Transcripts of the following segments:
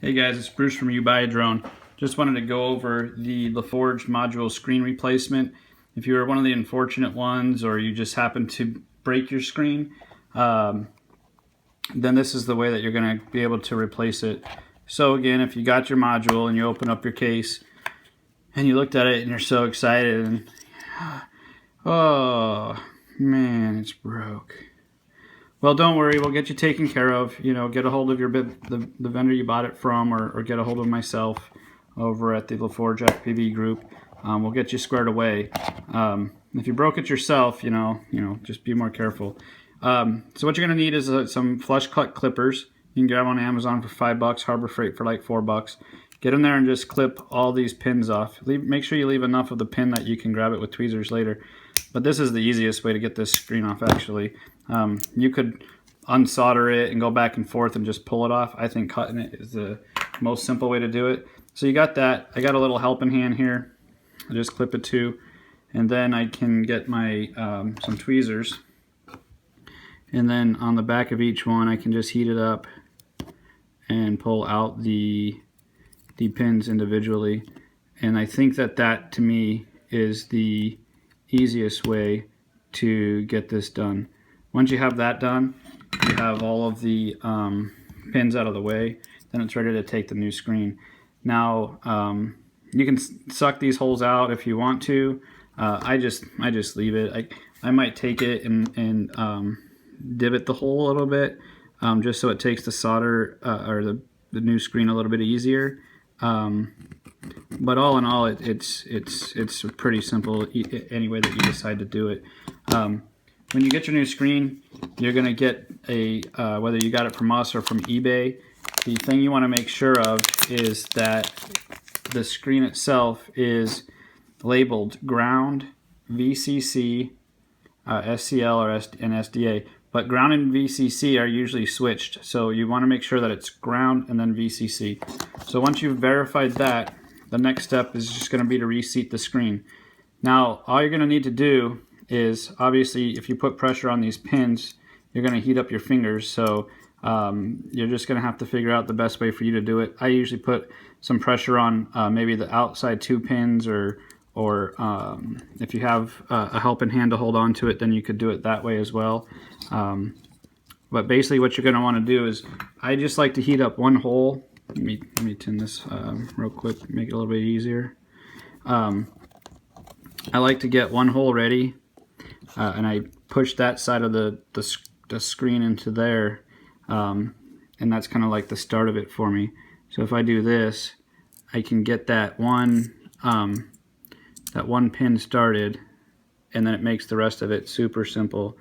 Hey guys, it's Bruce from You Buy a Drone. Just wanted to go over the LaForge module screen replacement. If you were one of the unfortunate ones or you just happen to break your screen, then this is the way that you're going to be able to replace it. So again, if you got your module and you open up your case and you looked at it and you're so excited and oh man, it's broke. Well, don't worry, we'll get you taken care of. You know, get a hold of the vendor you bought it from, or get a hold of myself over at the LaForge FPV group. We'll get you squared away. If you broke it yourself, you know, just be more careful. So what you're gonna need is some flush cut clippers. You can grab them on Amazon for $5, Harbor Freight for like $4. Get in there and just clip all these pins off. Make sure you leave enough of the pin that you can grab it with tweezers later. But this is the easiest way to get this screen off, actually. You could unsolder it and go back and forth and just pull it off. I think cutting it is the most simple way to do it. So you got that. I got a little helping hand here. I just clip it too. And then I can get my some tweezers. And then on the back of each one, I can just heat it up and pull out the pins individually. And I think that to me is the easiest way to get this done. Once you have that done, you have all of the pins out of the way, then it's ready to take the new screen. Now you can suck these holes out if you want to. I just leave it. I might take it and divot the hole a little bit, just so it takes the solder or the new screen a little bit easier. But all in all, it's pretty simple any way that you decide to do it. When you get your new screen, you're going to get a whether you got it from us or from eBay. The thing you want to make sure of is that the screen itself is labeled ground, VCC, SCL, and SDA. But ground and VCC are usually switched, so you want to make sure that it's ground and then VCC. So once you've verified that, the next step is just going to be to reseat the screen. Now, all you're going to need to do is, obviously, if you put pressure on these pins, you're going to heat up your fingers. So you're just going to have to figure out the best way for you to do it. I usually put some pressure on maybe the outside two pins, or if you have a helping hand to hold on to it, then you could do it that way as well. But basically what you're going to want to do is, I just like to heat up one hole. Let me tin this real quick, make it a little bit easier. I like to get one hole ready, and I push that side of the screen into there, and that's kind of like the start of it for me. So if I do this, I can get that one pin started, and then it makes the rest of it super simple.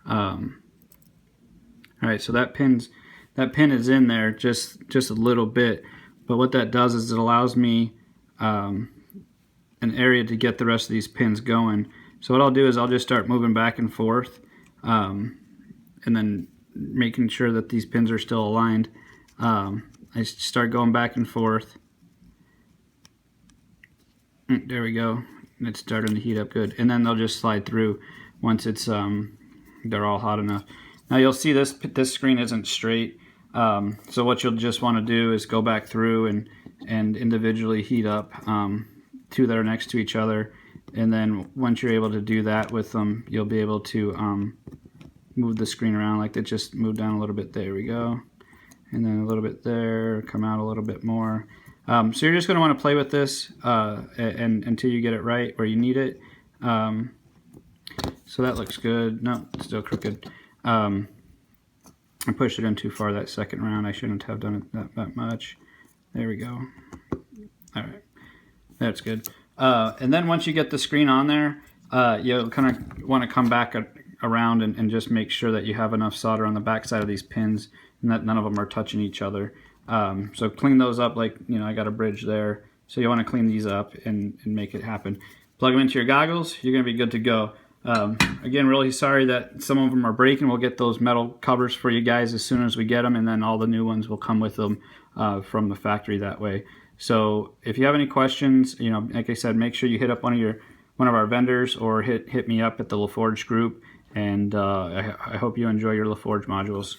All right, so that pin is in there just a little bit, but what that does is it allows me an area to get the rest of these pins going. So what I'll do is I'll just start moving back and forth, and then making sure that these pins are still aligned. I start going back and forth. There we go. It's starting to heat up good, and then they'll just slide through once it's they're all hot enough. Now you'll see this screen isn't straight, so what you'll just want to do is go back through and individually heat up two that are next to each other, and then once you're able to do that with them, you'll be able to move the screen around. Like it just moved down a little bit. There we go, and then a little bit there, come out a little bit more. So you're just going to want to play with this and until you get it right where you need it. So that looks good. No, it's still crooked. I pushed it in too far that second round. I shouldn't have done it that much. There we go. All right, that's good. And then once you get the screen on there, you'll kind of want to come back around and just make sure that you have enough solder on the back side of these pins and that none of them are touching each other. So clean those up, like, you know, I got a bridge there. So you want to clean these up and make it happen. Plug them into your goggles, you're going to be good to go. Again, really sorry that some of them are breaking. We'll get those metal covers for you guys as soon as we get them, and then all the new ones will come with them from the factory that way. So if you have any questions, you know, like I said, make sure you hit up one of our vendors, or hit me up at the LaForge group, and I hope you enjoy your LaForge modules.